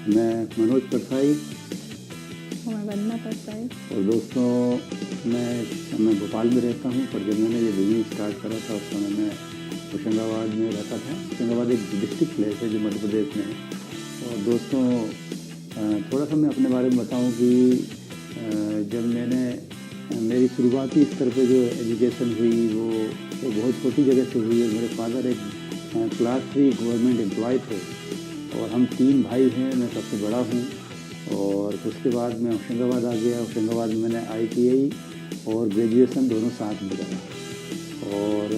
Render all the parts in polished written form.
मैं मनोज परसाई हमें बनना पड़ता है। और दोस्तों मैं भोपाल में रहता हूँ, पर जब मैंने ये बिजनेस स्टार्ट करा था उस समय मैं होशंगाबाद में रहता था। होशंगाबाद एक डिस्ट्रिक्ट प्लेस है जो मध्य प्रदेश में है। और दोस्तों थोड़ा सा मैं अपने बारे में बताऊँ कि जब मेरी शुरुआती स्तर पे जो एजुकेशन हुई वो बहुत छोटी जगह से हुई है। मेरे फादर एक क्लास 3 गवर्नमेंट एम्प्लॉय थे और हम 3 भाई हैं, मैं सबसे बड़ा हूँ। और उसके बाद मैं होशंगाबाद आ गया। होशंगाबाद में मैंने ITI और ग्रेजुएशन दोनों साथ में करा। और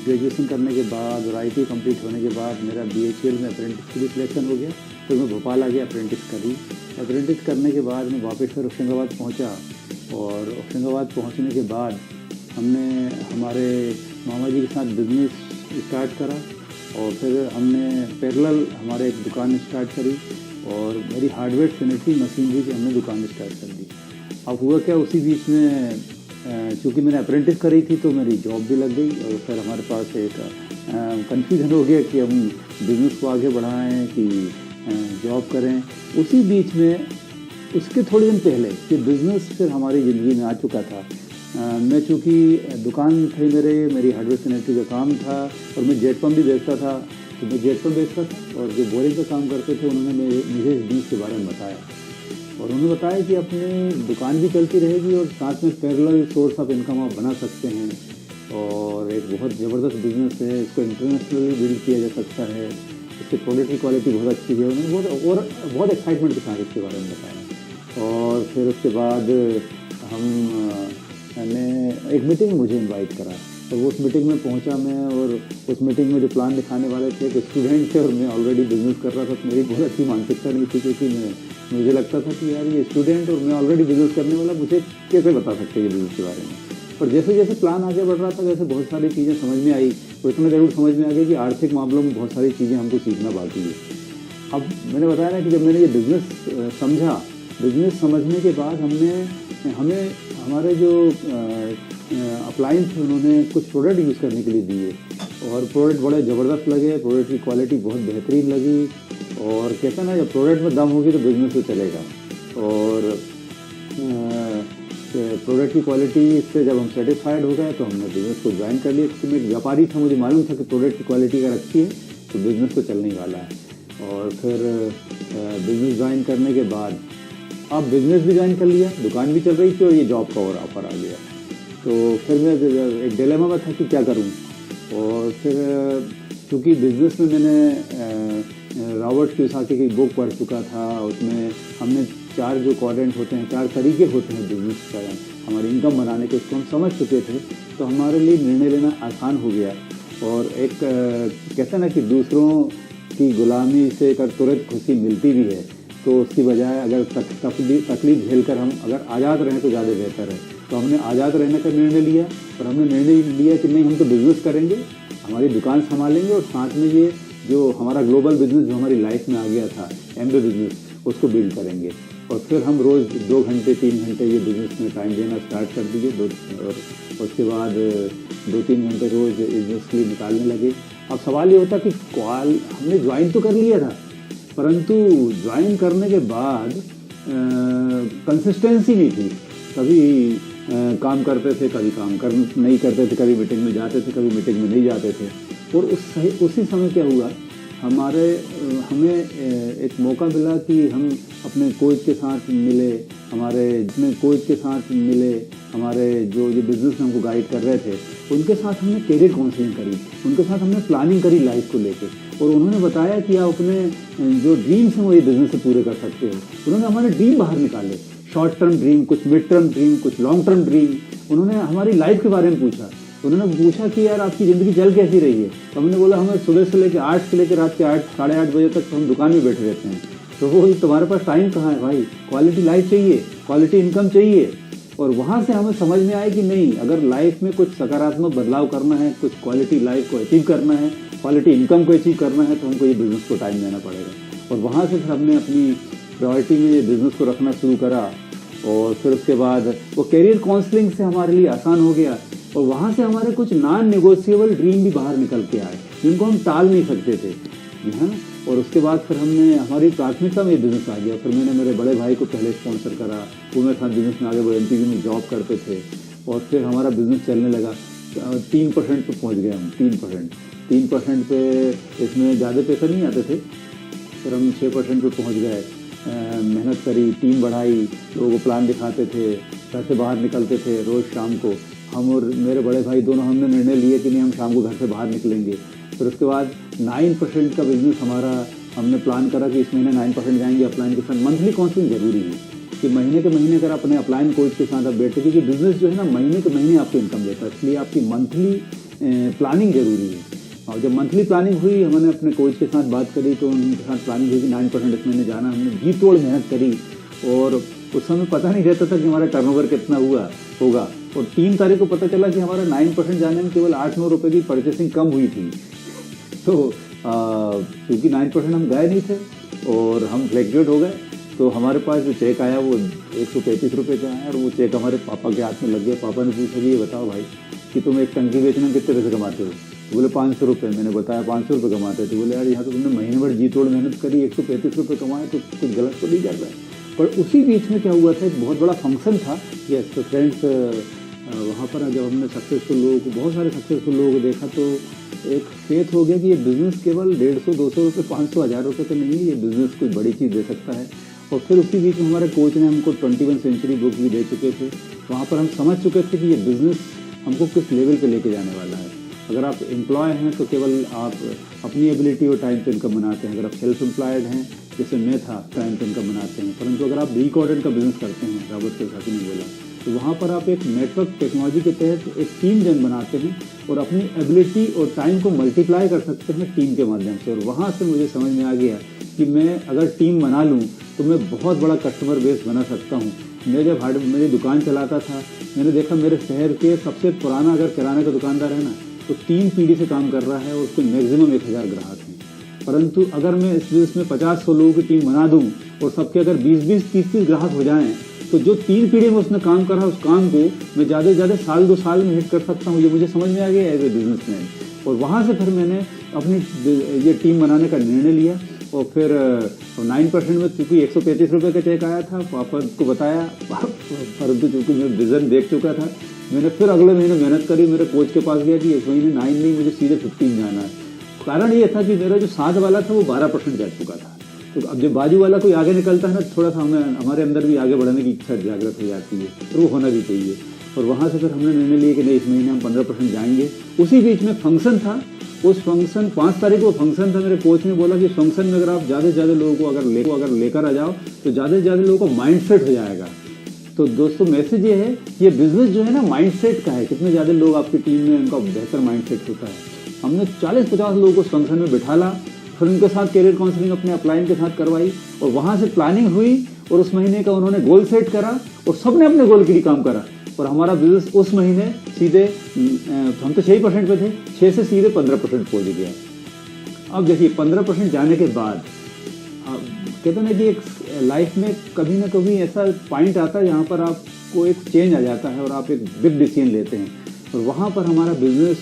ग्रेजुएशन करने के बाद और ITI कंप्लीट होने के बाद मेरा BHEL में अप्रेंटिस के लिए सिलेक्शन हो गया। तो मैं भोपाल आ गया, अप्रेंटिस करी। अप्रेंटिस करने के बाद मैं वापस फिर होशंगाबाद पहुँचा। और होशंगाबाद पहुँचने के बाद हमने हमारे मामा जी के साथ बिजनेस स्टार्ट करा और फिर हमने पैरेलल हमारे एक दुकान स्टार्ट करी और मेरी हार्डवेयर सैनिटरी मशीनरी की हमने दुकान स्टार्ट कर दी। अब हुआ क्या, उसी बीच में चूँकि मैंने अप्रेंटिस करी थी तो मेरी जॉब भी लग गई और फिर हमारे पास एक कन्फ्यूजन हो गया कि हम बिज़नेस को आगे बढ़ाएं कि जॉब करें। उसी बीच में उसके थोड़े दिन पहले कि बिज़नेस फिर हमारी ज़िंदगी में आ चुका था। मैं चूँकि दुकान थी मेरी हार्डवेयर सैनिटरी का काम था और मैं जेट पंप भी बेचता था। तो मैं जेट पंप बेचता था और जो बोरिंग का काम करते थे उन्होंने मुझे इस बिजनेस के बारे में बताया और उन्होंने बताया कि अपनी दुकान भी चलती रहेगी और साथ में पैरेलल सोर्स ऑफ इनकम आप बना सकते हैं और एक बहुत ज़बरदस्त बिजनेस है, इसको इंटरनेशनली बिल्ड किया जा सकता है, इसकी प्रोडक्ट की क्वालिटी बहुत अच्छी है। उन्होंने बहुत एक्साइटमेंट के साथ इसके बारे में बताया। और फिर उसके बाद मैंने एक मीटिंग में मुझे इनवाइट करा तो उस मीटिंग में पहुंचा मैं और उस मीटिंग में जो प्लान दिखाने वाले थे एक स्टूडेंट थे और मैं ऑलरेडी बिजनेस कर रहा था। तो मेरी बहुत अच्छी मानसिकता नहीं थी क्योंकि मुझे लगता था कि यार ये स्टूडेंट और मैं ऑलरेडी बिजनेस करने वाला, मुझे कैसे बता सकते हैं ये बिजनेस के बारे में। और जैसे जैसे प्लान आगे बढ़ रहा था वैसे बहुत सारी चीज़ें समझ में आई और इतना ज़रूर समझ में आ गया कि आर्थिक मामलों में बहुत सारी चीज़ें हमको सीखना बाकी है। अब मैंने बताया ना कि जब मैंने ये बिज़नेस समझा, बिज़नेस समझने के बाद हमें हमारे जो अप्लायंस थे उन्होंने कुछ प्रोडक्ट यूज़ करने के लिए दिए और प्रोडक्ट बड़े ज़बरदस्त लगे, प्रोडक्ट की क्वालिटी बहुत बेहतरीन लगी। और कहते हैं ना जब प्रोडक्ट में दम होगी तो बिज़नेस तो चलेगा। और प्रोडक्ट की क्वालिटी से जब हम सेटिस्फाइड हो गए तो हमने बिज़नेस को ज्वाइन कर लिया क्योंकि मैं एक व्यापारी था, मुझे मालूम था कि प्रोडक्ट की क्वालिटी अगर अच्छी है तो बिज़नेस तो चलने वाला है। और फिर बिज़नेस ज्वाइन करने के बाद अब बिज़नेस भी ज्वाइन कर लिया, दुकान भी चल रही थी और ये जॉब का और ऑफर आ गया। तो फिर मैं एक डिलेमा में था कि क्या करूं। और फिर चूँकि बिज़नेस में मैंने रॉबर्ट कियोसाकी की बुक पढ़ चुका था, उसमें हमने 4 जो क्वाड्रेंट होते हैं, 4 तरीके होते हैं बिज़नेस का हमारी इनकम बनाने के, उसको हम समझ चुके थे तो हमारे लिए निर्णय लेना आसान हो गया। और एक कहते हैं ना कि दूसरों की गुलामी से अगर तुरंत खुशी मिलती भी है तो उसकी बजाय अगर तकलीफ झेलकर हम अगर आज़ाद रहें तो ज़्यादा बेहतर है। तो हमने आज़ाद रहने का निर्णय लिया और हमने निर्णय लिया कि नहीं, हम तो बिज़नेस करेंगे, हमारी दुकान संभालेंगे और साथ में ये जो हमारा ग्लोबल बिज़नेस जो हमारी लाइफ में आ गया था एमबे बिज़नेस, उसको बिल्ड करेंगे। और फिर हम रोज़ 2 घंटे 3 घंटे ये बिज़नेस में टाइम देना स्टार्ट कर दिए और उसके बाद 2-3 घंटे रोज़ बिज़नेस के लिए निकालने लगे। अब सवाल ये होता कि हमने ज्वाइन तो कर लिया था परंतु ज्वाइन करने के बाद कंसिस्टेंसी नहीं थी। कभी काम करते थे, कभी नहीं करते थे, कभी मीटिंग में जाते थे, कभी मीटिंग में नहीं जाते थे। और उसी समय क्या हुआ, हमें एक मौका मिला कि हम अपने कोच के साथ मिले, हमारे जो बिज़नेस में हमको गाइड कर रहे थे उनके साथ हमने कैरियर काउंसलिंग करी, उनके साथ हमने प्लानिंग करी लाइफ को लेके। और उन्होंने बताया कि आप अपने जो ड्रीम्स हैं वो ये बिज़नेस से पूरे कर सकते हो। उन्होंने हमारे ड्रीम बाहर निकाले, शॉर्ट टर्म ड्रीम, कुछ मिड टर्म ड्रीम, कुछ लॉन्ग टर्म ड्रीम। उन्होंने हमारी लाइफ के बारे में पूछा। उन्होंने पूछा कि यार आपकी ज़िंदगी चल कैसी रही है। तो हमने बोला हमें सुबह से लेकर 8 से लेकर रात के 8 साढ़े 8 बजे तक तो हम दुकान में बैठे रहते हैं। तो वो तुम्हारे पास टाइम कहाँ है भाई, क्वालिटी लाइफ चाहिए, क्वालिटी इनकम चाहिए। और वहाँ से हमें समझ में आया कि नहीं, अगर लाइफ में कुछ सकारात्मक बदलाव करना है, कुछ क्वालिटी लाइफ को अचीव करना है, क्वालिटी इनकम को अचीव करना है तो हमको ये बिज़नेस को टाइम देना पड़ेगा। और वहाँ से फिर हमने अपनी प्रायोरिटी में ये बिज़नेस को रखना शुरू करा। और फिर उसके बाद वो कैरियर काउंसलिंग से हमारे लिए आसान हो गया और वहाँ से हमारे कुछ नॉन नेगोशिएबल ड्रीम भी बाहर निकल के आए जिनको हम टाल नहीं सकते थे। है ना। और उसके बाद फिर हमने हमारी प्राथमिकता में बिज़नेस आ गया। फिर मैंने मेरे बड़े भाई को पहले स्पॉन्सर करा, वो मेरे साथ बिज़नेस में आगे बढ़े, एमपीवी में जॉब करते थे और फिर हमारा बिज़नेस चलने लगा। 3% पे पहुंच गए हम, 3% पे। इसमें ज़्यादा पैसे नहीं आते थे, फिर हम 6% पे पहुंच गए। मेहनत करी, टीम बढ़ाई, लोगों को प्लान दिखाते थे, घर से बाहर निकलते थे रोज़ शाम को। हम और मेरे बड़े भाई दोनों हमने निर्णय लिए कि नहीं, हम शाम को घर से बाहर निकलेंगे। फिर उसके बाद 9% का बिज़नेस हमारा, हमने प्लान करा कि इस महीने 9% जाएंगे अपलाइन के साथ। मंथली काउंसलिंग ज़रूरी है कि महीने के महीने अगर अपने अपलाइन कोच के साथ आप बैठे, क्योंकि बिज़नेस जो है ना महीने के महीने आपको इनकम देता है, इसलिए आपकी मंथली प्लानिंग ज़रूरी है। और जब मंथली प्लानिंग हुई, हमने अपने कोच के साथ बात करी तो उनके साथ प्लानिंग हुई कि 9% इस महीने जाना। हमने जी तोड़ मेहनत करी और उस समय पता नहीं रहता था कि हमारा टर्नओवर कितना होगा। और 3 तारीख को पता चला कि हमारा 9% जाने में केवल 8-9 रुपये की परचेसिंग कम हुई थी। तो क्योंकि 9% हम गए नहीं थे और हम फ्लैक्चुएट हो गए, तो हमारे पास जो चेक आया वो 135 रुपये का आया और वो चेक हमारे पापा के हाथ में लग गया। पापा ने पूछा कि ये बताओ भाई कि तुम एक टंकी बेचने में कितने पैसे कमाते हो? बोले 500 रुपये। मैंने बताया 500 रुपये कमाते थे। बोले यार यहाँ तो तुमने महीने भर जी तोड़ मेहनत करी, 135 रुपये कमाए, तो कुछ गलत तो नहीं कर रहा है। पर उसी बीच में क्या हुआ था, एक बहुत बड़ा फंक्शन था। यस, तो फ्रेंड्स वहाँ पर जब हमने सक्सेसफुल लोगों को, बहुत सारे सक्सेसफुल लोगों को देखा, तो एक फेथ हो गया कि ये बिज़नेस केवल 150-200 रुपये, 500, 1000 रुपये का नहीं है, ये बिज़नेस कोई बड़ी चीज़ दे सकता है। और फिर उसी बीच में हमारे कोच ने हमको 21 सेंचुरी बुक भी दे चुके थे। वहाँ पर हम समझ चुके थे कि ये बिज़नेस हमको किस लेवल पे लेके जाने वाला है। अगर आप एम्प्लॉय हैं तो केवल आप अपनी एबिलिटी और टाइम पे इनकम बनाते हैं। अगर आप सेल्फ एम्प्लॉयड हैं, जैसे मैं था, टाइम पे इनकम बनाते हैं। परंतु अगर आप रिकॉर्डेड का बिज़नेस करते हैं, रॉबर्ट कियोसाकी ने बोला, तो वहाँ पर आप एक नेटवर्क टेक्नोलॉजी के तहत एक टीम जन बनाते हैं और अपनी एबिलिटी और टाइम को मल्टीप्लाई कर सकते हैं टीम के माध्यम से। और वहाँ से मुझे समझ में आ गया कि मैं अगर टीम बना लूँ तो मैं बहुत बड़ा कस्टमर बेस बना सकता हूँ। मैं जब मेरी दुकान चलाता था, मैंने देखा मेरे शहर के सबसे पुराना अगर किराने का दुकानदार है ना, तो 3 पीढ़ी से काम कर रहा है और उसके मैक्सिमम 1000 ग्राहक हैं। परंतु अगर मैं इस बिजनेस में 50-100 लोगों की टीम बना दूं और सबके अगर 20-20, 30-30 ग्राहक हो जाएं, तो जो 3 पीढ़ी में उसने काम करा, उस काम को मैं ज़्यादा से ज़्यादा साल 2 साल में हिट कर सकता हूँ। ये मुझे समझ में आ गया एज ए बिजनेसमैन। और वहाँ से फिर मैंने अपनी ये टीम बनाने का निर्णय लिया। और फिर 9% में चूँकि 135 रुपये का चेक आया था, पापा को बताया, परंतु चूँकि मैं विज़न देख चुका था, मैंने फिर अगले महीने मेहनत करी। मेरे कोच के पास गया कि इस महीने 9 नहीं, मुझे सीधे 15 जाना है। कारण ये था कि मेरा जो साथ वाला था वो 12% जा चुका था। तो अब जब बाजू वाला कोई आगे निकलता है ना, थोड़ा सा हमारे अंदर भी आगे बढ़ने की इच्छा जागृत हो जाती है, और वो होना भी चाहिए। और वहाँ से फिर हमने निर्णय लिया कि नहीं, इस महीने हम 15% जाएंगे। उसी बीच में फंक्शन था, उस फंक्शन 5 तारीख को फंक्शन था। मेरे कोच ने बोला कि फंक्शन में अगर आप ज़्यादा से ज़्यादा लोगों को अगर लेकर आ जाओ तो ज़्यादा से ज़्यादा लोगों का माइंड सेट हो जाएगा। तो दोस्तों मैसेज ये है, ये बिजनेस जो है ना माइंड सेट का है। कितने ज़्यादा लोग आपकी टीम में, उनका बेहतर माइंड सेट होता है। हमने 40-50 लोगों को उस फंक्शन में बिठाला, फिर उनके साथ करियर काउंसलिंग अपने अपलाइन के साथ करवाई और वहाँ से प्लानिंग हुई और उस महीने का उन्होंने गोल सेट करा और सबने अपने गोल के लिए काम करा। और हमारा बिजनेस उस महीने सीधे, हम तो 6% पे थे, 6 से सीधे 15% पहुँच गया। अब देखिए 15% जाने के बाद कहते हैं ना कि एक लाइफ में कभी ना कभी ऐसा पॉइंट आता है जहाँ पर आपको एक चेंज आ जाता है और आप एक बिग डिसीजन लेते हैं। और वहाँ पर हमारा बिजनेस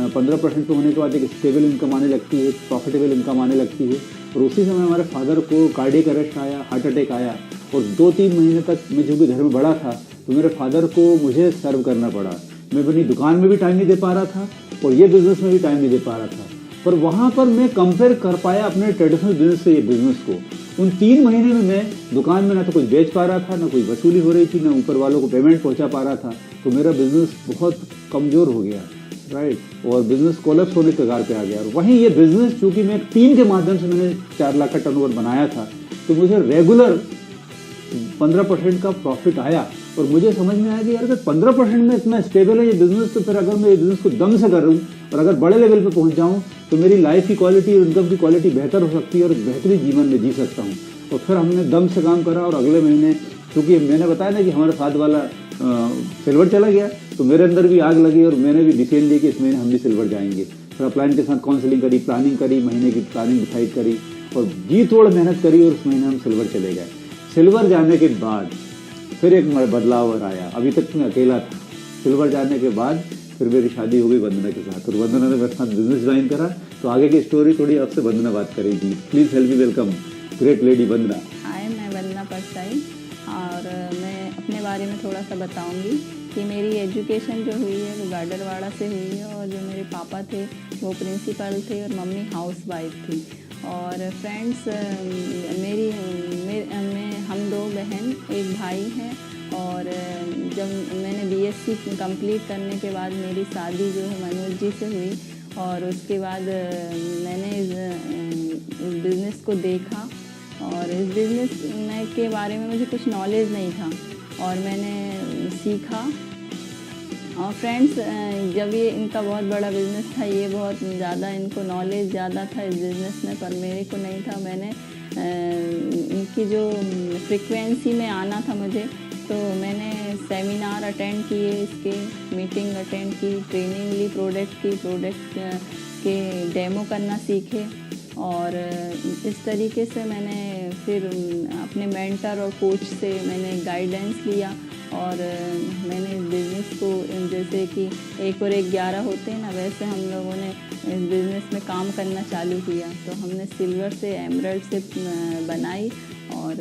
15% पे होने के बाद एक स्टेबल इनकम आने लगती है, एक प्रॉफिटेबल इनकम आने लगती है। और उसी समय हमारे फादर को कार्डियक अरेस्ट आया, हार्ट अटैक आया और 2-3 महीने तक मैं जो भी घर में बड़ा था, तो मेरे फादर को मुझे सर्व करना पड़ा। मैं अपनी दुकान में भी टाइम नहीं दे पा रहा था और ये बिज़नेस में भी टाइम नहीं दे पा रहा था। पर वहाँ पर मैं कंपेयर कर पाया अपने ट्रेडिशनल बिजनेस से ये बिज़नेस को। उन 3 महीने में मैं दुकान में ना तो कुछ बेच पा रहा था, ना कोई वसूली हो रही थी, ना ऊपर वालों को पेमेंट पहुँचा पा रहा था। तो मेरा बिज़नेस बहुत कमज़ोर हो गया, राइट, और बिज़नेस कोलैप्स होने के कगार पे आ गया। और वहीं ये बिज़नेस चूँकि मैं टीम के माध्यम से मैंने 4 लाख का टर्नओवर बनाया था, तो मुझे रेगुलर 15% का प्रॉफिट आया। और मुझे समझ में आया कि यार अगर 15% में इतना स्टेबल है ये बिज़नेस, तो फिर अगर मैं ये बिज़नेस को दम से करूँ और अगर बड़े लेवल पे पहुँच जाऊँ तो मेरी लाइफ की क्वालिटी और इनकम की क्वालिटी बेहतर हो सकती है और बेहतरीन जीवन में जी सकता हूँ। और फिर हमने दम से काम करा और अगले महीने, क्योंकि मैंने बताया ना कि हमारे साथ वाला सिल्वर चला गया, तो मेरे अंदर भी आग लगी और मैंने भी डिसीजन लिया कि इस महीने हम भी सिल्वर जाएंगे। फिर अपलाइन के साथ काउंसलिंग करी, प्लानिंग करी, महीने की प्लानिंग डिसाइड करी और जी तोड़ मेहनत करी और उस महीने हम सिल्वर चले गए। सिल्वर जाने के बाद फिर एक बदलाव आया। अभी तक मैं अकेला था। सिल्वर जाने के बाद फिर मेरी शादी हो गई वंदना के साथ, और वंदना ने मेरे साथ बिजनेस ज्वाइन करा। तो आगे की स्टोरी थोड़ी आपसे वंदना बात करेगी। Please help me welcome great lady Vandana. Hi, मैं वंदना परसाई और मैं अपने बारे में थोड़ा सा बताऊंगी कि मेरी एजुकेशन जो हुई है वो गाडरवाड़ा से हुई है, और जो मेरे पापा थे वो प्रिंसिपल थे और मम्मी हाउसवाइफ थी। और फ्रेंड्स, हम 2 बहन एक भाई हैं। और जब मैंने बीएससी कंप्लीट करने के बाद मेरी शादी जो है मनोज जी से हुई, और उसके बाद मैंने इस बिज़नेस को देखा, और इस बिज़नेस के बारे में मुझे कुछ नॉलेज नहीं था और मैंने सीखा। और फ्रेंड्स, जब ये इनका बहुत बड़ा बिज़नेस था, ये बहुत ज़्यादा इनको नॉलेज ज़्यादा था इस बिज़नेस में, पर मेरे को नहीं था। मैंने इनकी जो फ्रीक्वेंसी में आना था मुझे, तो मैंने सेमिनार अटेंड किए, इसके मीटिंग अटेंड की, ट्रेनिंग ली प्रोडक्ट के डेमो करना सीखे। और इस तरीके से मैंने फिर अपने मेंटर और कोच से मैंने गाइडेंस लिया, और मैंने इस बिज़नेस को, जैसे कि 1 और 1 11 होते हैं ना, वैसे हम लोगों ने इस बिज़नेस में काम करना चालू किया। तो हमने सिल्वर से एमरल्ड से बनाई। और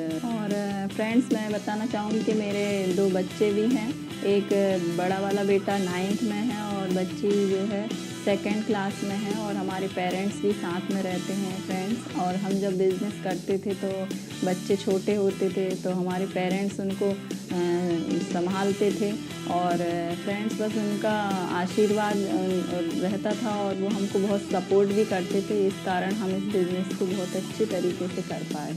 फ्रेंड्स, मैं बताना चाहूँगी कि मेरे 2 बच्चे भी हैं। एक बड़ा वाला बेटा 9th में है और बच्ची जो है 2nd क्लास में है, और हमारे पेरेंट्स भी साथ में रहते हैं फ्रेंड्स। और हम जब बिज़नेस करते थे तो बच्चे छोटे होते थे, तो हमारे पेरेंट्स उनको संभालते थे, और फ्रेंड्स बस उनका आशीर्वाद रहता था, और वो हमको बहुत सपोर्ट भी करते थे। इस कारण हम इस बिज़नेस को बहुत अच्छे तरीके से कर पाए।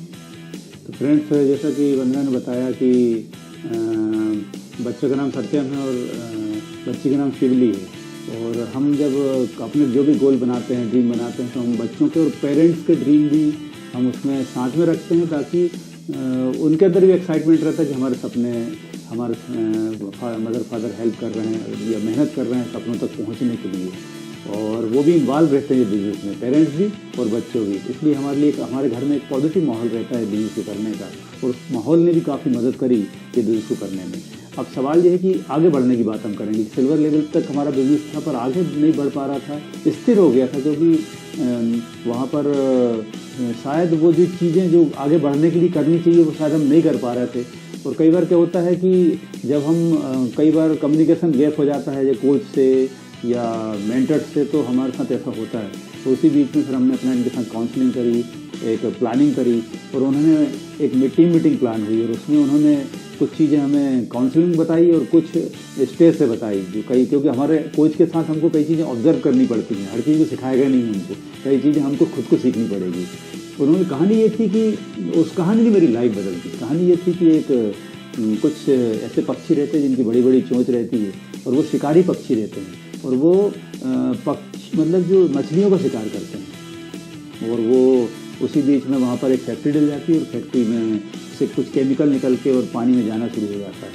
तो फ्रेंड्स, जैसा कि वंदना ने बताया कि बच्चे का नाम सत्यम है और बच्ची का नाम शिवली है, और हम जब अपने जो भी गोल बनाते हैं, ड्रीम बनाते हैं, तो हम बच्चों के और पेरेंट्स के ड्रीम भी हम उसमें साथ में रखते हैं, ताकि उनके अंदर भी एक्साइटमेंट रहता है कि हमारे सपने, हमारे मदर फादर हेल्प कर रहे हैं या मेहनत कर रहे हैं सपनों तक पहुंचने के लिए, और वो भी इन्वॉल्व रहते हैं ये बिज़नेस में, पेरेंट्स भी और बच्चों भी। इसलिए हमारे लिए हमारे घर में एक पॉजिटिव माहौल रहता है बिज़नेस को करने का, और उस माहौल ने भी काफ़ी मदद करी ये बिज़नेस को करने में। अब सवाल ये है कि आगे बढ़ने की बात हम करेंगे। सिल्वर लेवल तक हमारा बिज़नेस था, पर आगे नहीं बढ़ पा रहा था, स्थिर हो गया था, क्योंकि वहाँ पर शायद वो जो चीज़ें जो आगे बढ़ने के लिए करनी चाहिए वो शायद हम नहीं कर पा रहे थे। और कई बार क्या होता है कि जब हम कई बार कम्युनिकेशन गैप हो जाता है, ये कोच से या मेंटर से, तो हमारे साथ ऐसा होता है। तो उसी बीच में फिर हमने अपना इनके साथ काउंसलिंग करी, एक प्लानिंग करी, और उन्होंने एक मीटिंग प्लान हुई, और उसमें उन्होंने कुछ चीज़ें हमें काउंसलिंग बताई और कुछ स्टेज से बताई, जो क्योंकि हमारे कोच के साथ हमको कई चीज़ें ऑब्जर्व करनी पड़ती हैं, हर चीज़ को सिखाएगा नहीं हमको, कई चीज़ें हमको खुद को सीखनी पड़ेगी। उन्होंने कहानी ये थी कि उस कहानी ने मेरी लाइफ बदल दी। कहानी ये थी कि एक कुछ ऐसे पक्षी रहते हैं जिनकी बड़ी बड़ी चोंच रहती है, और वो शिकारी पक्षी रहते हैं, और वो मतलब जो मछलियों का शिकार करते हैं। और वो उसी बीच में वहाँ पर एक फैक्ट्री डल जाती है, और फैक्ट्री में से कुछ केमिकल निकल के और पानी में जाना शुरू हो जाता है,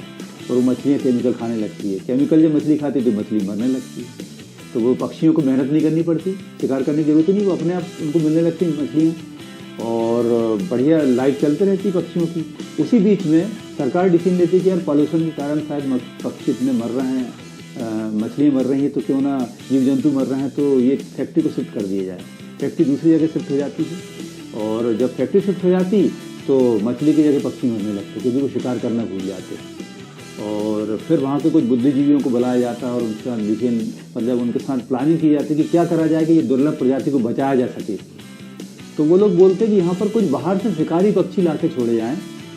और वो मछलियाँ केमिकल खाने लगती है। केमिकल जब मछली खाती है तो मछली मरने लगती है। तो वो पक्षियों को मेहनत नहीं करनी पड़ती, शिकार करने की जरूरत नहीं, वो अपने आप उनको मिलने लगती हैं मछलियाँ, और बढ़िया लाइफ चलते रहती पक्षियों की। उसी बीच में सरकार डिसीजन लेती है कि यार पॉल्यूशन के कारण शायद पक्षी इतने मर रहे हैं, मछलियाँ मर रही हैं, तो क्यों ना जीव जंतु मर रहे हैं, तो ये फैक्ट्री को शिफ्ट कर दिया जाए। फैक्ट्री दूसरी जगह शिफ्ट हो जाती है, और जब फैक्ट्री शिफ्ट हो जाती तो मछली की जगह पक्षी मरने लगते, क्योंकि वो शिकार करना भूल जाते। और फिर वहाँ के कुछ बुद्धिजीवियों को बुलाया जाता है, और उनका डिसीजन, मतलब उनके साथ प्लानिंग की जाती है कि क्या करा जाए कि ये दुर्लभ प्रजाति को बचाया जा सके। तो वो लोग बोलते हैं कि यहाँ पर कुछ बाहर से शिकारी पक्षी लाके छोड़े जाएं,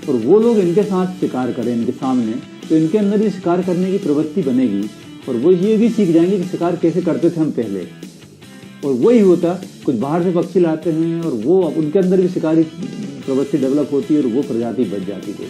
और वो लोग इनके साथ शिकार करें इनके सामने, तो इनके अंदर भी शिकार करने की प्रवृत्ति बनेगी, और वो ये भी सीख जाएंगे कि शिकार कैसे करते थे हम पहले। और वही होता, कुछ बाहर से पक्षी लाते हैं, और वो उनके अंदर भी शिकारी प्रवृत्ति डेवलप होती है, और वो प्रजाति बच जाती है।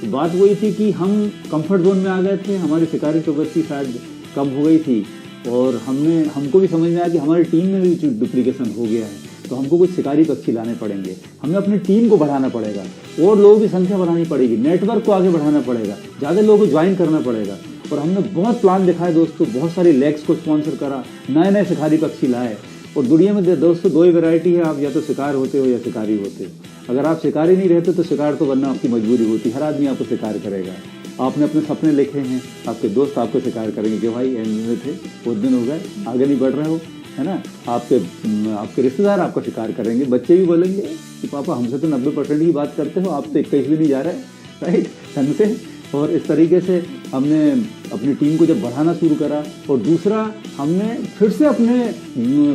तो बात वही थी कि हम कंफर्ट जोन में आ गए थे, हमारी शिकारी प्रवृत्ति शायद कम हो गई थी, और हमको भी समझ में आया कि हमारी टीम में भी डुप्लीकेशन हो गया है, तो हमको कुछ शिकारी पक्षी लाने पड़ेंगे। हमें अपनी टीम को बढ़ाना पड़ेगा, और लोगों की संख्या बढ़ानी पड़ेगी, नेटवर्क को आगे बढ़ाना पड़ेगा, ज़्यादा लोगों को ज्वाइन करना पड़ेगा। और हमने बहुत प्लान दिखाए दोस्तों, बहुत सारी लेग्स को स्पॉन्सर करा, नए नए शिकारी पक्षी लाए। और दुनिया में दोस्तों 2 ही वैरायटी है, आप या तो शिकार होते हो या शिकारी होते हो। अगर आप शिकारी नहीं रहते तो शिकार तो बनना आपकी मजबूरी होती, हर आदमी आपको शिकार करेगा। आपने अपने सपने लिखे हैं, आपके दोस्त आपको शिकार करेंगे कि भाई एंड में थे, बहुत दिन हो गए, आगे नहीं बढ़ रहे हो, है ना। आपके रिश्तेदार आपको शिकार करेंगे, बच्चे भी बोलेंगे कि पापा हमसे तो 90% की बात करते हो, आप तो 21 भी नहीं जा रहे, राइट, ढंग से। और इस तरीके से हमने अपनी टीम को जब बढ़ाना शुरू करा, और दूसरा हमने फिर से अपने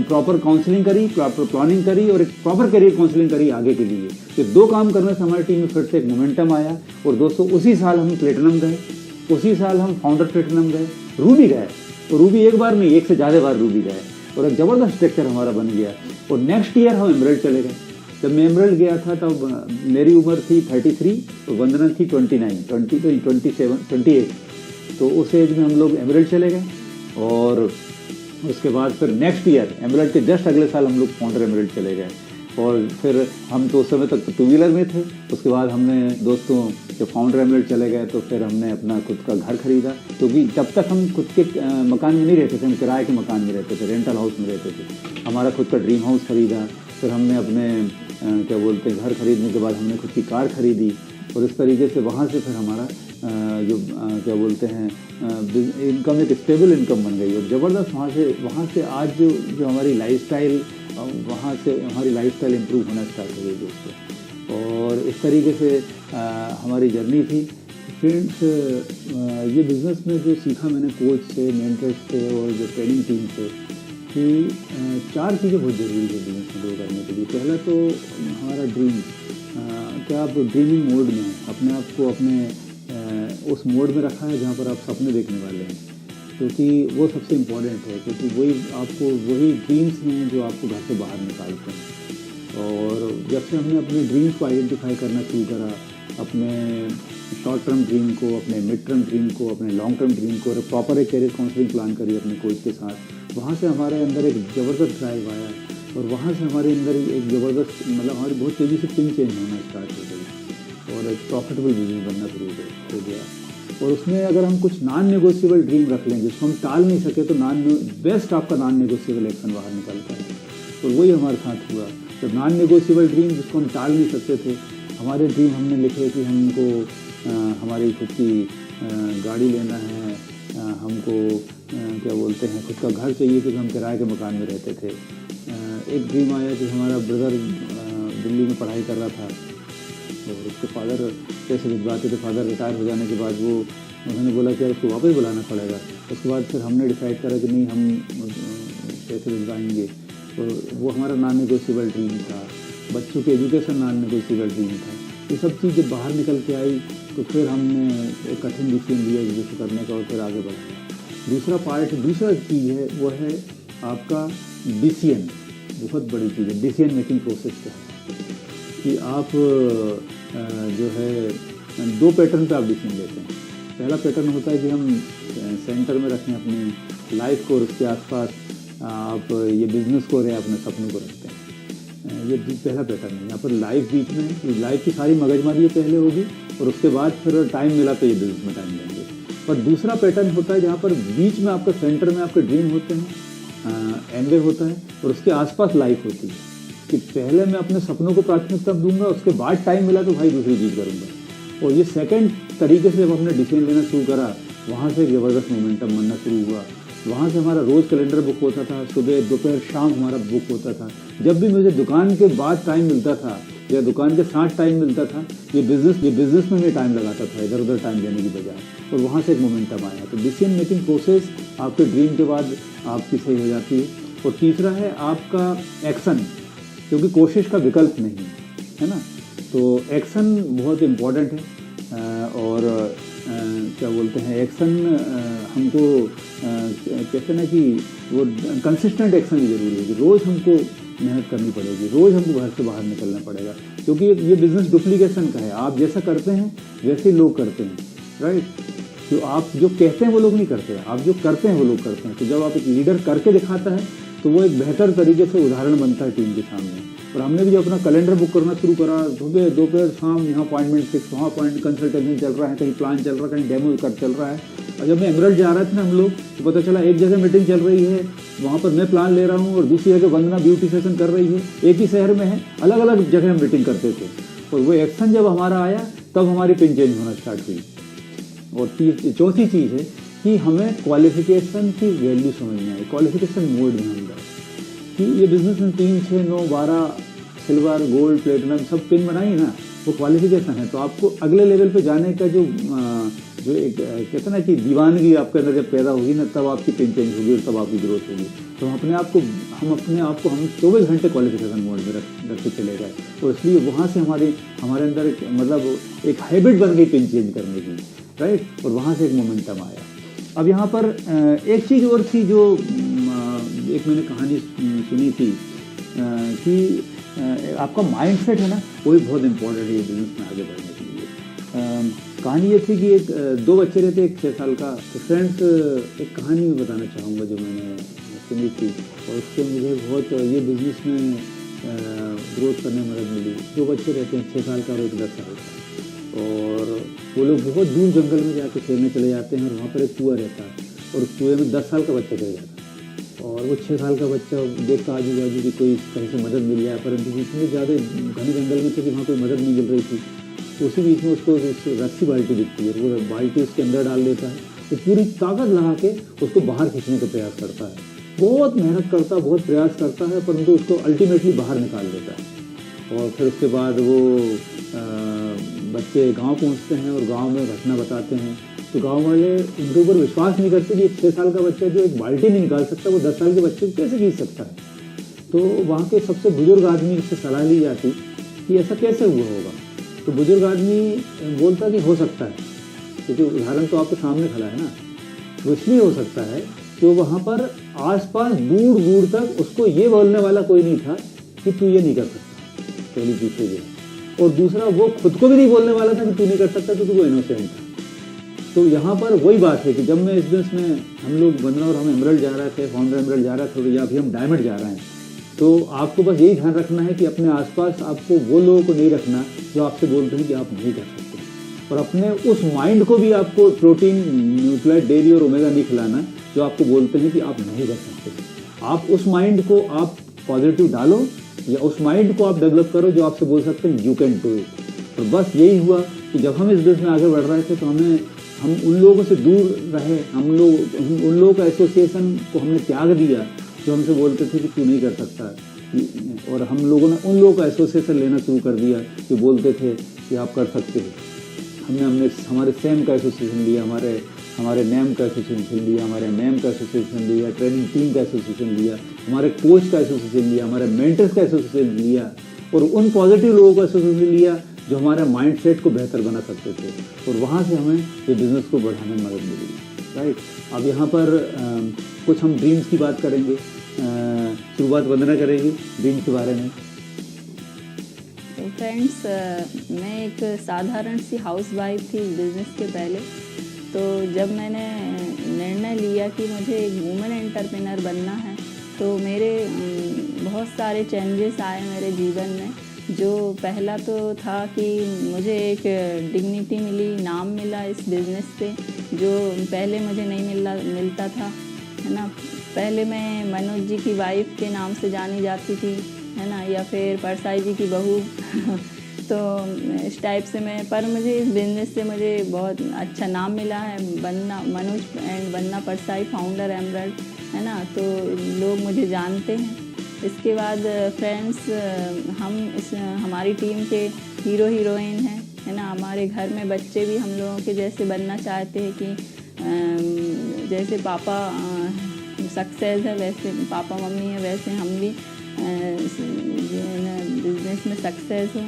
प्रॉपर काउंसलिंग करी, प्रॉपर प्लानिंग करी और एक प्रॉपर करियर काउंसलिंग करी आगे के लिए। तो 2 काम करने से हमारी टीम में फिर से एक मोमेंटम आया। और दोस्तों उसी साल हम प्लेटिनम गए, उसी साल हम फाउंडर प्लेटिनम गए, रूबी गए। तो रूबी एक बार नहीं, 1 से ज़्यादा बार रूबी गए और एक ज़बरदस्त स्ट्रक्चर हमारा बन गया। और नेक्स्ट ईयर हम एमरल्ड चले गए। जब मैं एमरल्ड गया था तब मेरी उम्र थी 33 और वंदना थी 28। तो उस एज में हम लोग एमरल्ड चले गए। और उसके बाद फिर नेक्स्ट ईयर एमरल्ड के जस्ट अगले साल हम लोग फाउंडर एमरल्ड चले गए। और फिर हम तो उस समय तक 2 व्हीलर में थे। उसके बाद हमने दोस्तों जब फाउंडर एमरल्ड चले गए तो फिर हमने अपना खुद का घर खरीदा, क्योंकि जब तक हम खुद के मकान में नहीं रहते थे, हम किराए के मकान में रहते थे, रेंटल हाउस में रहते थे। हमारा खुद का ड्रीम हाउस खरीदा। फिर हमने अपने घर खरीदने के बाद हमने खुद की कार खरीदी। और इस तरीके से वहाँ से फिर हमारा इनकम एक स्टेबल इनकम बन गई। और ज़बरदस्त वहाँ से आज जो हमारी लाइफस्टाइल, वहाँ से हमारी लाइफस्टाइल इम्प्रूव होना स्टार्ट हो गई दोस्तों। और इस तरीके से हमारी जर्नी थी। फ्रेंड्स, ये बिज़नेस में जो सीखा मैंने कोच से, मेंटर्स से और जो ट्रेनिंग टीम से, कि 4 चीज़ें बहुत ज़रूरी है बिजनेस में ग्रो करने के लिए। पहला तो हमारा ड्रीम, क्या आप ड्रीमिंग मोड में अपने आप को उस मोड में रखा है जहाँ पर आप सपने देखने वाले हैं, क्योंकि वो सबसे इम्पोर्टेंट है। क्योंकि वही ड्रीम्स हैं जो आपको घर से बाहर निकालते हैं। और जब से हमने अपने ड्रीम्स को आइडेंटिफाई करना शुरू करा, अपने शॉर्ट टर्म ड्रीम को, अपने मिड टर्म ड्रीम को, अपने लॉन्ग टर्म ड्रीम को, और प्रॉपर एक करियर काउंसलिंग प्लान करी अपने कोच के साथ, वहाँ से हमारे अंदर एक ज़बरदस्त ड्राइव आया। और वहाँ से हमारे अंदर एक ज़बरदस्त, मतलब हमारी बहुत तेज़ी से थिंक चेंज होना स्टार्ट हो गई और एक प्रॉफिटेबल बिजनेस बनना शुरू हो गया। और उसमें अगर हम कुछ नॉन नेगोशिएबल ड्रीम रख लें जिसको हम टाल नहीं सके, तो बेस्ट आपका नॉन नेगोशिएबल एक्शन बाहर निकलता है। तो वही हमारे साथ हुआ। जब नॉन नेगोशिएबल ड्रीम जिसको हम टाल नहीं सकते थे, हमारे ड्रीम हमने लिखे कि हमको हमारी खुद की गाड़ी लेना है, हमको खुद का घर चाहिए, क्योंकि हम किराए के मकान में रहते थे। एक ड्रीम आया कि हमारा ब्रदर दिल्ली में पढ़ाई कर रहा था और उसके फादर पैसे भिजवाते थे। फादर रिटायर हो जाने के बाद उन्होंने बोला कि उसको वापस बुलाना पड़ेगा। उसके बाद फिर हमने डिसाइड करा कि नहीं, हम पैसे भिजवाएंगे। और वो हमारा नॉन नेगोशिएबल ड्रीम था। बच्चों की एजुकेशन नॉन नेगोशिएबल ड्रीम था। ये सब चीज़ जब बाहर निकल के आई तो फिर हमने एक कठिन डिसीजन लिया जिसे करने का, और फिर आगे बढ़ा। दूसरा चीज़ है वो है आपका डिसीजन। बहुत बड़ी चीज़ है डिसीजन मेकिंग प्रोसेस का, कि आप जो है 2 पैटर्न पे आप डिसीजन लेते हैं। पहला पैटर्न होता है कि हम सेंटर में रखें अपनी लाइफ को, और उसके आसपास आप ये बिज़नेस को और अपने सपनों को रखते हैं। ये पहला पैटर्न है। यहाँ पर लाइफ बीच में, लाइफ की सारी मगजमारी पहले होगी और उसके बाद फिर टाइम मिला तो ये बिजनेस में टाइम देंगे। पर दूसरा पैटर्न होता है जहाँ पर बीच में आपका सेंटर में आपके ड्रीम होते हैं, एमवे होता है, और उसके आसपास लाइफ होती है कि पहले मैं अपने सपनों को प्राथमिकता दूंगा, उसके बाद टाइम मिला तो भाई दूसरी चीज़ करूँगा। और ये सेकंड तरीके से जब हमने डिसीजन लेना शुरू करा, वहाँ से एक ज़बरदस्त मोमेंटम बनना शुरू हुआ। वहाँ से हमारा रोज़ कैलेंडर बुक होता था, सुबह दोपहर शाम हमारा बुक होता था। जब भी मुझे दुकान के बाद टाइम मिलता था या दुकान के साथ टाइम मिलता था, ये बिज़नेस में मैं टाइम लगाता था, इधर उधर टाइम देने की बजाय। और वहाँ से एक मोमेंटम आया। तो डिसीजन मेकिंग प्रोसेस आपके ड्रीम के बाद आपकी सही हो जाती है। और तीसरा है आपका एक्शन, क्योंकि कोशिश का विकल्प नहीं है ना। तो एक्शन बहुत इम्पॉर्टेंट है। और एक्शन हमको कहते हैं ना कि वो कंसिस्टेंट एक्शन भी जरूरी है, कि रोज़ हमको मेहनत करनी पड़ेगी, रोज़ हमको घर से बाहर निकलना पड़ेगा, क्योंकि ये बिज़नेस डुप्लीकेशन का है। आप जैसा करते हैं वैसे ही लोग करते हैं, राइट। तो आप जो कहते हैं वो लोग नहीं करते, आप जो करते हैं वो लोग करते हैं। तो जब आप एक लीडर करके दिखाता है तो वो एक बेहतर तरीके से उदाहरण बनता है टीम के सामने। और हमने भी जब अपना कैलेंडर बुक करना शुरू करा, सुबह दोपहर शाम, यहाँ अपॉइंटमेंट फिक्स, वहाँ अपॉइंटमेंट कंसल्टेशन चल रहा है, कहीं प्लान चल रहा है, कहीं डेमो कर चल रहा है। और जब मैं एमरल्ड जा रहा था ना हम लोग, तो पता चला एक जगह मीटिंग चल रही है, वहाँ पर मैं प्लान ले रहा हूँ, और दूसरी जगह वंदना ब्यूटी सेशन कर रही है। एक ही शहर में है, अलग अलग जगह हम मीटिंग करते थे। और वो एक्शन जब हमारा आया तब हमारी पिन चेंज होना स्टार्ट हुई। और चौथी चीज़ है कि हमें क्वालिफिकेशन की वैल्यू समझना है, क्वालिफिकेशन मोड में हम जाए कि ये बिजनेस में 3, 6, 9, 12 सिल्वर, गोल्ड, प्लेटिनम सब पिन बनाई ना, वो क्वालिफिकेशन है। तो आपको अगले लेवल पे जाने का जो एक कहते हैं ना कि दीवानगी आपके अंदर जब पैदा होगी ना, तब आपकी पिन चेंज होगी और तब आपकी ग्रोथ होगी। तो हम अपने आप को हम 24 घंटे क्वालिफिकेशन मोड में रखते चले गए, और इसलिए वहाँ से हमारे अंदर मतलब एक हैबिट बन गई पिन चेंज करने की, राइट। और वहाँ से एक मोमेंटम आया। अब यहाँ पर एक चीज़ और थी जो एक मैंने कहानी सुनी थी कि आपका माइंडसेट है ना, वो भी बहुत इम्पोर्टेंट है बिजनेस में आगे बढ़ने के लिए। कहानी ये थी कि एक 2 बच्चे रहते, एक 6 साल का। तो फ्रेंड्स, एक कहानी मैं बताना चाहूँगा जो मैंने सुनी थी, और उससे मुझे बहुत ये बिजनेस में ग्रोथ करने में मदद मिली। 2 बच्चे रहते हैं, 6 साल का और एक 10 साल का, और वो लोग बहुत दूर जंगल में जाके खेलने चले जाते हैं, और वहाँ पर एक कुआं रहता है, और कुएं में 10 साल का बच्चा गिर जाता है। और वो 6 साल का बच्चा देखता आजू बाजू की कोई कहीं से मदद मिल जाए, परंतु इतने ज़्यादा घने जंगल में थे कि वहाँ कोई मदद नहीं मिल रही थी। तो उसी बीच में उसको रस्सी बाल्टी दिखती है, वो बाल्टी उसके अंदर डाल देता है, वो पूरी ताकत लगा के उसको बाहर खींचने का प्रयास करता है। बहुत मेहनत करता है, बहुत प्रयास करता है, परंतु उसको अल्टीमेटली बाहर निकाल देता है। और फिर उसके बाद वो बच्चे गांव पहुंचते हैं और गांव में घटना बताते हैं। तो गांव वाले उनके ऊपर विश्वास नहीं करते कि एक 6 साल का बच्चा जो एक बाल्टी नहीं निकाल सकता, वो 10 साल के बच्चे को कैसे खींच सकता है। तो वहाँ के सबसे बुजुर्ग आदमी से सलाह ली जाती कि ऐसा कैसे हुआ होगा। तो बुजुर्ग आदमी बोलता कि हो सकता है, क्योंकि उदाहरण तो आपके सामने खड़ा है ना। तो इसलिए हो सकता है कि वहाँ पर आसपास दूर दूर तक उसको ये बोलने वाला कोई नहीं था कि तू ये नहीं कर सकता, पहली चीज़ तो ये। और दूसरा, वो खुद को भी नहीं बोलने वाला था कि तू नहीं कर सकता, तो वो इनोसेंट था। तो यहाँ पर वही बात है कि जब मैं इस बिजनेस में हम लोग बन रहे और हम एमरल्ड जा रहे थे, फाउंडर एमरल्ड जा रहा था, या अभी हम डायमंड जा रहे हैं, तो आपको बस यही ध्यान रखना है कि अपने आसपास आपको वो लोगों को नहीं रखना जो आपसे बोलते हैं कि आप नहीं कर सकते, और अपने उस माइंड को भी आपको प्रोटीन, न्यूट्राइट, डेयरी और ओमेगा नहीं खिलाना जो आपको बोलते हैं कि आप नहीं कर सकते। आप उस माइंड को आप पॉजिटिव डालो, या उस माइंड को आप डेवलप करो जो आपसे बोल सकते हैं यू कैन डू इट। और बस यही हुआ कि जब हम इस बिजनेस में आगे बढ़ रहे थे, तो हम उन लोगों से दूर रहे, हम उन लोगों का एसोसिएशन को हमने त्याग दिया जो हमसे बोलते थे कि तू नहीं कर सकता, और हम लोगों ने उन लोगों का एसोसिएशन लेना शुरू कर दिया जो बोलते थे कि आप कर सकते हो। हमने हमारे सेम का एसोसिएशन लिया, हमारे नेम का एसोसिएशन लिया, हमारे मैम का एसोसिएशन लिया, ट्रेनिंग टीम का एसोसिएशन लिया, हमारे कोच का एसोसिएशन लिया, हमारे मेंटर्स का एसोसिएशन लिया, और उन पॉजिटिव लोगों का एसोसिएशन लिया जो हमारे माइंडसेट को बेहतर बना सकते थे, और वहाँ से हमें ये बिज़नेस को बढ़ाने में मदद मिली, राइट। अब यहाँ पर कुछ हम ड्रीम्स की बात करेंगे। शुरुआत वंदना करेगी ड्रीम्स के बारे में। तो फ्रेंड्स, मैं एक साधारण सी हाउसवाइफ थी बिज़नेस के पहले। तो जब मैंने निर्णय लिया कि मुझे एक वुमेन एंटरप्रेन्योर बनना है, तो मेरे बहुत सारे चेंजेस आए मेरे जीवन में। जो पहला तो था कि मुझे एक डिग्निटी मिली, नाम मिला इस बिज़नेस से, जो पहले मुझे नहीं मिलता था, है ना। पहले मैं मनोज जी की वाइफ के नाम से जानी जाती थी, है ना, या फिर परसाई जी की बहू तो इस टाइप से पर मुझे इस बिज़नेस से मुझे बहुत अच्छा नाम मिला है, Manoj and Banna Parsai, founder emerald, है ना। तो लोग मुझे जानते हैं। इसके बाद फ्रेंड्स, हमारी टीम के हीरो हीरोइन हैं, है ना। हमारे घर में बच्चे भी हम लोगों के जैसे बनना चाहते हैं कि जैसे पापा सक्सेस है, वैसे पापा मम्मी है, वैसे हम भी बिजनेस में सक्सेस हो,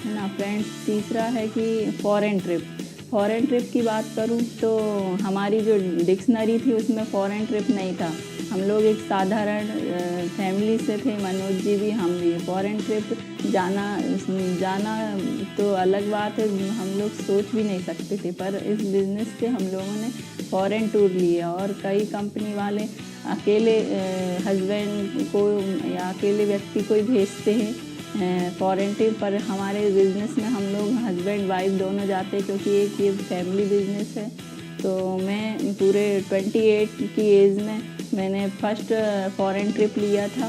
है ना। फ्रेंड्स, तीसरा है कि फॉरेन ट्रिप की बात करूं तो हमारी जो डिक्शनरी थी उसमें फॉरेन ट्रिप नहीं था। हम लोग एक साधारण फैमिली से थे, मनोज जी भी, हम भी। फॉरेन ट्रिप जाना तो अलग बात है, हम लोग सोच भी नहीं सकते थे, पर इस बिज़नेस से हम लोगों ने फॉरेन टूर लिए। और कई कंपनी वाले अकेले हस्बैंड को या अकेले व्यक्ति को ही भेजते हैं फॉरेन ट्रिप, पर हमारे बिज़नेस में हम लोग हस्बैंड वाइफ दोनों जाते हैं, क्योंकि एक ये फैमिली बिज़नेस है। तो मैं पूरे 28 की एज में मैंने फर्स्ट फॉरेन ट्रिप लिया था,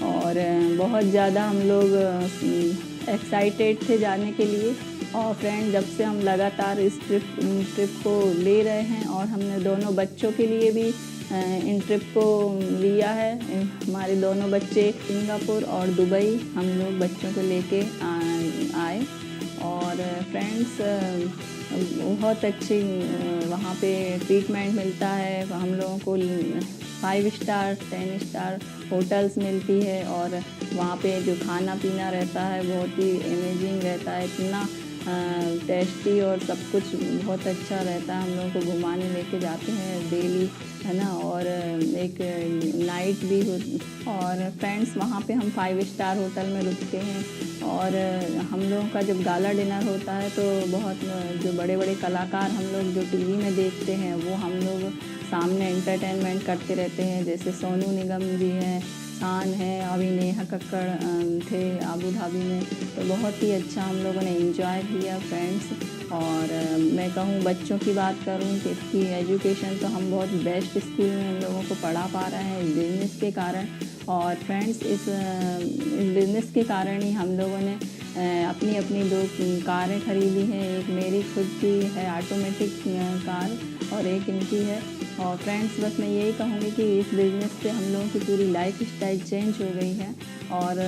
और बहुत ज़्यादा हम लोग एक्साइटेड थे जाने के लिए। और फ्रेंड, जब से हम लगातार इस ट्रिप को ले रहे हैं और हमने दोनों बच्चों के लिए भी इन ट्रिप को लिया है। हमारे दोनों बच्चे सिंगापुर और दुबई हम लोग बच्चों को लेके आए। और फ्रेंड्स, बहुत अच्छी वहाँ पे ट्रीटमेंट मिलता है। हम लोगों को 5 स्टार 10 स्टार होटल्स मिलती है और वहाँ पे जो खाना पीना रहता है बहुत ही अमेजिंग रहता है, इतना टेस्टी और सब कुछ बहुत अच्छा रहता है। हम लोगों को घुमाने लेके जाते हैं डेली, है ना। और एक नाइट भी और फ्रेंड्स, वहाँ पे हम 5 स्टार होटल में रुकते हैं। और हम लोगों का जब गाला डिनर होता है तो बहुत जो बड़े बड़े कलाकार हम लोग जो टीवी में देखते हैं वो हम लोग सामने एंटरटेनमेंट करते रहते हैं। जैसे सोनू निगम जी हैं, शान है, अभी नेहा कक्कड़ थे अबू धाबी में। तो बहुत ही अच्छा हम लोगों ने एंजॉय किया फ्रेंड्स। और मैं कहूँ, बच्चों की बात करूँ कि इसकी एजुकेशन तो हम बहुत बेस्ट स्कूल में हम लोगों को पढ़ा पा रहे हैं इस बिज़नेस के कारण। और फ्रेंड्स, इस बिज़नेस के कारण ही हम लोगों ने अपनी अपनी 2 कारें खरीदी हैं। एक मेरी खुद की है ऑटोमेटिक कार और एक इनकी है। और फ्रेंड्स, बस मैं यही कहूँगी कि इस बिज़नेस से हम लोगों की पूरी लाइफ स्टाइल चेंज हो गई है। और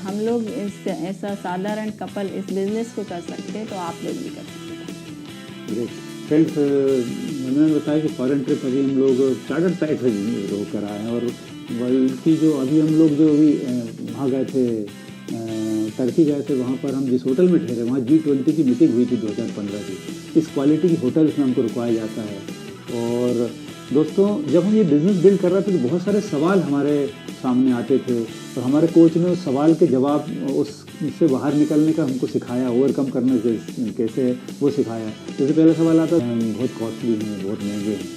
हम लोग ऐसा साधारण कपल इस बिज़नेस को कर सकते हैं, तो आप लोग भी कर सकते हैं। ग्रेट। फ्रेंड्स, मैंने बताया कि फॉरेन ट्रिप अभी हम लोग चार्टर्ड फ्लाइट से रोक कर आए हैं। और बल्कि जो अभी हम लोग जो अभी वहाँ गए थे, टर्की गए थे, वहाँ पर हम जिस होटल में ठहरे वहाँ G20 की मीटिंग हुई थी 2015 की। इस क्वालिटी की होटल्स में हमको रुकवाया जाता है। और दोस्तों, जब हम ये बिज़नेस बिल्ड कर रहे थे तो बहुत सारे सवाल हमारे सामने आते थे और हमारे कोच ने उस सवाल के जवाब, उससे बाहर निकलने का हमको सिखाया, ओवरकम करने कैसे है वो सिखाया। जैसे पहला सवाल आता बहुत कॉस्टली हैं, बहुत महंगे हैं,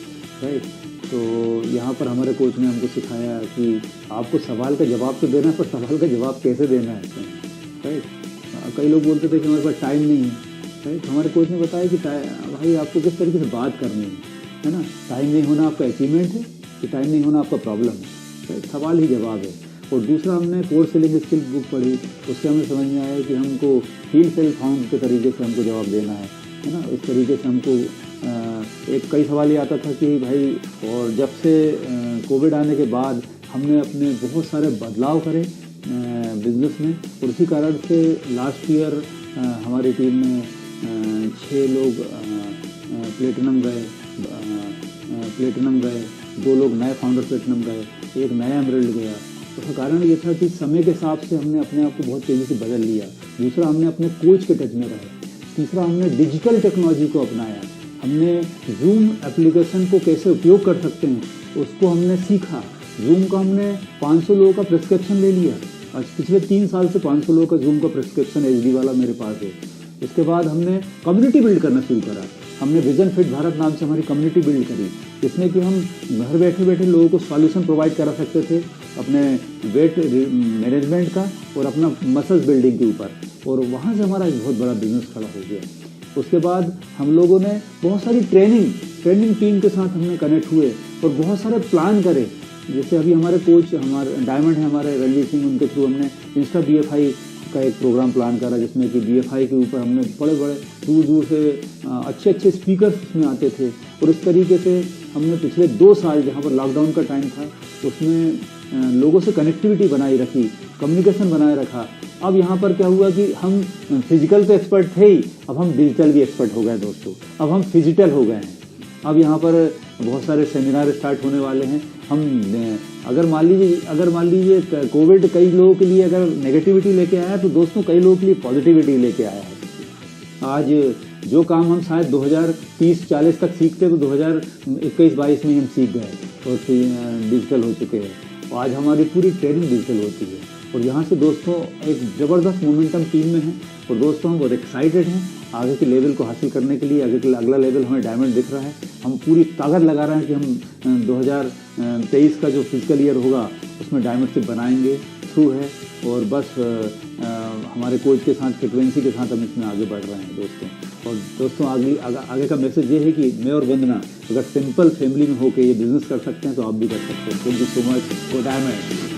राइट। तो यहाँ पर हमारे कोच ने हमको सिखाया कि आपको सवाल का जवाब तो देना है, पर सवाल का जवाब कैसे देना है, राइट। कई लोग बोलते थे कि हमारे पास टाइम नहीं है, राइट। हमारे कोच ने बताया कि भाई आपको किस तरीके से बात करनी है ना। टाइम नहीं होना आपका अचीवमेंट है कि टाइम नहीं होना आपका प्रॉब्लम है, राइट। सवाल ही जवाब है। और दूसरा, हमने कोर सेलिंग स्किल बुक पढ़ी, उससे हमें समझ में आया कि हमको फील्ड सेल फाउंड के तरीके से हमको जवाब देना है ना। इस तरीके से हमको एक कई सवाल ये आता था कि भाई, और जब से कोविड आने के बाद हमने अपने बहुत सारे बदलाव करे बिजनेस में, और उसी कारण से लास्ट ईयर हमारी टीम में 6 लोग प्लेटिनम गए, 2 लोग नए फाउंडर प्लेटिनम गए, एक नया एमरल्ड गया। उसका कारण ये था कि समय के हिसाब से हमने अपने आप को बहुत तेज़ी से बदल लिया। दूसरा, हमने अपने कोच के टच में रहे। तीसरा, हमने डिजिटल टेक्नोलॉजी को अपनाया। हमने जूम एप्लीकेशन को कैसे उपयोग कर सकते हैं उसको हमने सीखा। जूम का हमने 500 लोगों का प्रिस्क्रिप्शन ले लिया। आज पिछले 3 साल से 500 लोगों का जूम का प्रिस्क्रिप्शन HD वाला मेरे पास है। उसके बाद हमने कम्युनिटी बिल्ड करना शुरू करा। हमने विजन फिट भारत नाम से हमारी कम्युनिटी बिल्ड करी, जिसमें कि हम घर बैठे बैठे लोगों को सॉल्यूशन प्रोवाइड करा सकते थे अपने वेट मैनेजमेंट का और अपना मसल्स बिल्डिंग के ऊपर। और वहाँ से हमारा एक बहुत बड़ा बिजनेस खड़ा हो गया। उसके बाद हम लोगों ने बहुत सारी ट्रेनिंग टीम के साथ हमने कनेक्ट हुए और बहुत सारे प्लान करे। जैसे अभी हमारे कोच, हमारे डायमंड है हमारे रणवीर सिंह, उनके थ्रू हमने इंस्टा BFI का एक प्रोग्राम प्लान करा, जिसमें कि BFI के ऊपर हमने बड़े दूर दूर से अच्छे स्पीकर्स उसमें आते थे। और इस तरीके से हमने पिछले 2 साल, जहाँ पर लॉकडाउन का टाइम था, उसमें लोगों से कनेक्टिविटी बनाई रखी, कम्युनिकेशन बनाए रखा। अब यहाँ पर क्या हुआ कि हम फिजिकल तो एक्सपर्ट थे ही, अब हम डिजिटल भी एक्सपर्ट हो गए दोस्तों। अब हम फिजिटल हो गए हैं। अब यहाँ पर बहुत सारे सेमिनार स्टार्ट होने वाले हैं। हम अगर मान लीजिए कोविड कई लोगों के लिए अगर नेगेटिविटी लेके आया, तो दोस्तों कई लोगों के लिए पॉजिटिविटी लेके आया है। आज जो काम हम शायद 2030-40 तक सीखते तो 2021-22 में हम सीख गए और डिजिटल हो चुके हैं। और आज हमारी पूरी ट्रेनिंग डिजिटल होती है। और यहाँ से दोस्तों एक ज़बरदस्त मोमेंटम टीम में है। और दोस्तों, हम बहुत एक्साइटेड हैं आगे के लेवल को हासिल करने के लिए। आगे के अगला लेवल हमें डायमंड दिख रहा है। हम पूरी ताकत लगा रहे हैं कि हम 2023 का जो फिजिकल ईयर होगा उसमें डायमंड से बनाएंगे, थ्रू है। और बस हमारे कोच के साथ, फ्रिक्वेंसी के साथ हम इसमें आगे बढ़ रहे हैं दोस्तों। और दोस्तों, आगे का मैसेज ये है कि मैं और वंदना अगर सिंपल फैमिली में होकर ये बिजनेस कर सकते हैं तो आप भी कर सकते हैं। Thank you so much for diamond.